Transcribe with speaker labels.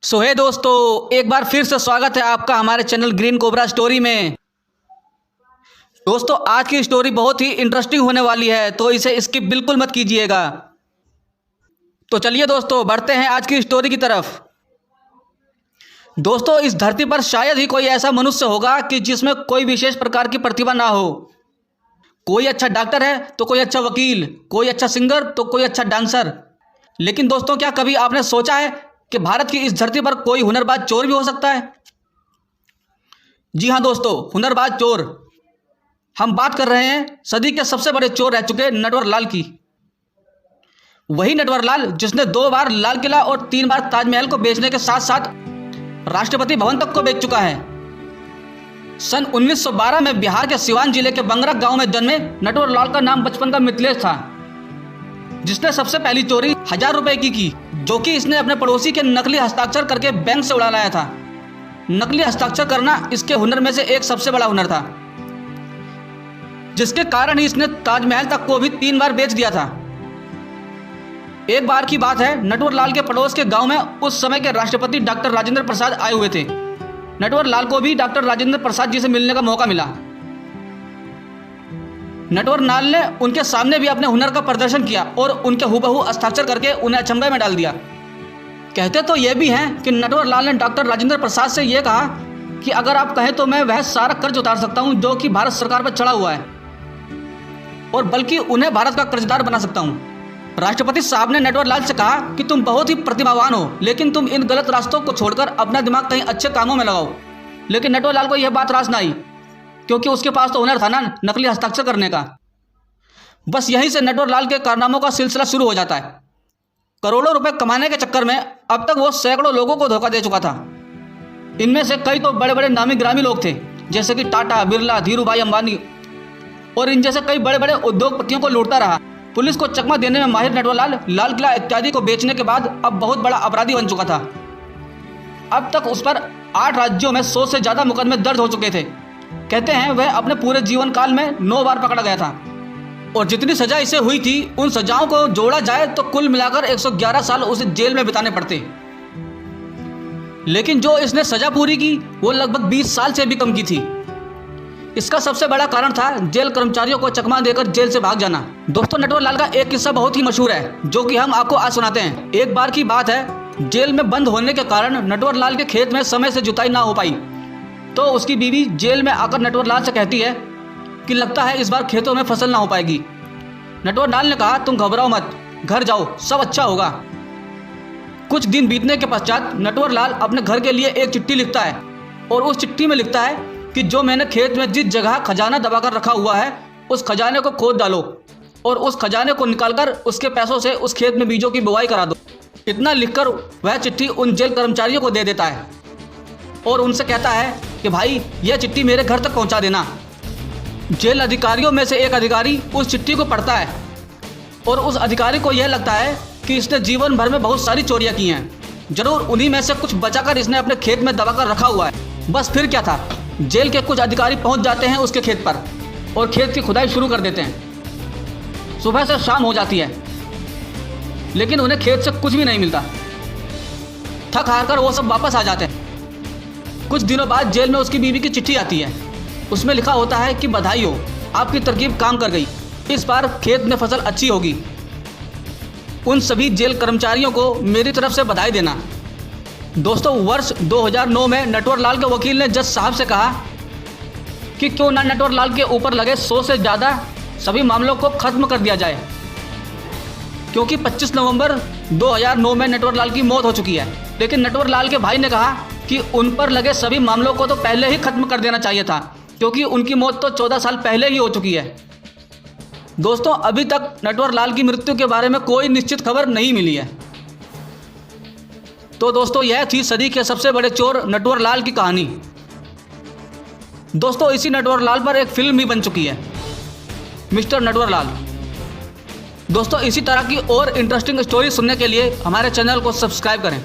Speaker 1: सो हे दोस्तों, एक बार फिर से स्वागत है आपका हमारे चैनल ग्रीन कोबरा स्टोरी में। दोस्तों, आज की स्टोरी बहुत ही इंटरेस्टिंग होने वाली है, तो इसे स्किप बिल्कुल मत कीजिएगा। तो चलिए दोस्तों, बढ़ते हैं आज की स्टोरी की तरफ। दोस्तों, इस धरती पर शायद ही कोई ऐसा मनुष्य होगा कि जिसमें कोई विशेष प्रकार की प्रतिभा ना हो। कोई अच्छा डॉक्टर है तो कोई अच्छा वकील, कोई अच्छा सिंगर तो कोई अच्छा डांसर। लेकिन दोस्तों, क्या कभी आपने सोचा है कि भारत की इस धरती पर कोई हुनरबाज चोर भी हो सकता है? जी हाँ दोस्तों, हुनरबाज चोर। हम बात कर रहे हैं सदी के सबसे बड़े चोर रह चुके नटवरलाल की। वही नटवरलाल जिसने 2 बार लाल किला और 3 बार ताजमहल को बेचने के साथ साथ राष्ट्रपति भवन तक को बेच चुका है। सन 1912 में बिहार के सिवान जिले के बंगरा गांव में जन्मे नटवरलाल का नाम बचपन का मिथिलेश था, जिसने सबसे पहली चोरी 1000 रुपए की, जो कि इसने अपने पड़ोसी के नकली हस्ताक्षर करके बैंक से उड़ा लाया था। नकली हस्ताक्षर करना इसके हुनर में से एक सबसे बड़ा हुनर था, जिसके कारण ही इसने ताजमहल तक को भी 3 बार बेच दिया था। एक बार की बात है, नटवरलाल के पड़ोस के गांव में उस समय के राष्ट्रपति डॉक्टर राजेंद्र प्रसाद आए हुए थे। नटवरलाल को भी डॉक्टर राजेंद्र प्रसाद जी से मिलने का मौका मिला। नटवरलाल ने उनके सामने भी अपने हुनर का प्रदर्शन किया और उनके हुबहू हस्ताक्षर करके उन्हें अचंभे में डाल दिया। कहते तो यह भी हैं कि नटवरलाल ने डॉक्टर राजेंद्र प्रसाद से यह कहा कि अगर आप कहें तो मैं वह सारा कर्ज उतार सकता हूं जो कि भारत सरकार पर चढ़ा हुआ है, और बल्कि उन्हें भारत का कर्जदार बना सकता हूं। राष्ट्रपति साहब ने नटवरलाल से कहा कि तुम बहुत ही प्रतिभावान हो, लेकिन तुम इन गलत रास्तों को छोड़कर अपना दिमाग कहीं अच्छे कामों में लगाओ। लेकिन नटवरलाल को यह बात रास ना आई, क्योंकि उसके पास तो हुनर था ना नकली हस्ताक्षर करने का। बस यहीं से नटवरलाल के कारनामों का सिलसिला शुरू हो जाता है। करोड़ों रुपए कमाने के चक्कर में अब तक वो सैकड़ों लोगों को धोखा दे चुका था। इनमें से कई तो बड़े बड़े नामी ग्रामी लोग थे, जैसे कि टाटा, बिरला, धीरूभाई अंबानी, और इन जैसे कई बड़े बड़े उद्योगपतियों को लूटता रहा। पुलिस को चकमा देने में माहिर नटवरलाल लाल किला इत्यादि को बेचने के बाद अब बहुत बड़ा अपराधी बन चुका था। अब तक उस पर 8 राज्यों में 100 से ज्यादा मुकदमे दर्ज हो चुके थे। कहते हैं वह अपने पूरे जीवन काल में 9 बार पकड़ा गया था, और जितनी सजा इसे हुई थी उन सजाओं को जोड़ा जाए तो कुल मिलाकर 111 साल उसे जेल में बिताने पड़ते। लेकिन जो इसने सजा पूरी की वो लगभग 20 साल से भी कम की थी। इसका सबसे बड़ा कारण था जेल कर्मचारियों को चकमा देकर जेल से भाग जाना। दोस्तों, नटवरलाल का एक किस्सा बहुत ही मशहूर है, जो कि हम आपको आज सुनाते हैं। एक बार की बात है, जेल में बंद होने के कारण नटवरलाल के खेत में समय से जुताई ना हो पाई, तो उसकी बीवी जेल में आकर नटवरलाल से कहती है कि लगता है इस बार खेतों में फसल ना हो पाएगी। नटवरलाल ने कहा, तुम घबराओ मत, घर जाओ, सब अच्छा होगा। कुछ दिन बीतने के पश्चात नटवरलाल अपने घर के लिए एक चिट्ठी लिखता है, और उस चिट्ठी में लिखता है कि जो मैंने खेत में जिस जगह खजाना दबाकर रखा हुआ है उस खजाने को खोद डालो, और उस खजाने को निकालकर उसके पैसों से उस खेत में बीजों की बुवाई करा दो। इतना लिखकर वह चिट्ठी उन जेल कर्मचारियों को दे देता है और उनसे कहता है कि भाई यह चिट्ठी मेरे घर तक पहुंचा देना। जेल अधिकारियों में से एक अधिकारी उस चिट्ठी को पढ़ता है, और उस अधिकारी को यह लगता है कि इसने जीवन भर में बहुत सारी चोरियां की हैं, जरूर उन्हीं में से कुछ बचाकर इसने अपने खेत में दबाकर रखा हुआ है। बस फिर क्या था, जेल के कुछ अधिकारी पहुंच जाते हैं उसके खेत पर और खेत की खुदाई शुरू कर देते हैं। सुबह से शाम हो जाती है, लेकिन उन्हें खेत से कुछ भी नहीं मिलता। थक हार कर वो सब वापस आ जाते हैं। कुछ दिनों बाद जेल में उसकी बीवी की चिट्ठी आती है। उसमें लिखा होता है कि बधाई हो, आपकी तरकीब काम कर गई, इस बार खेत में फसल अच्छी होगी। उन सभी जेल कर्मचारियों को मेरी तरफ से बधाई देना। दोस्तों, वर्ष 2009 में नटवरलाल के वकील ने जज साहब से कहा कि क्यों ना नटवरलाल के ऊपर लगे 100 से ज़्यादा सभी मामलों को खत्म कर दिया जाए, क्योंकि 25 नवंबर 2009 में नटवरलाल की मौत हो चुकी है। लेकिन नटवरलाल के भाई ने कहा कि उन पर लगे सभी मामलों को तो पहले ही खत्म कर देना चाहिए था, क्योंकि उनकी मौत तो 14 साल पहले ही हो चुकी है। दोस्तों, अभी तक नटवरलाल की मृत्यु के बारे में कोई निश्चित खबर नहीं मिली है। तो दोस्तों, यह थी सदी के सबसे बड़े चोर नटवरलाल की कहानी। दोस्तों, इसी नटवरलाल पर एक फिल्म भी बन चुकी है, मिस्टर नटवरलाल। दोस्तों, इसी तरह की और इंटरेस्टिंग स्टोरी सुनने के लिए हमारे चैनल को सब्सक्राइब करें।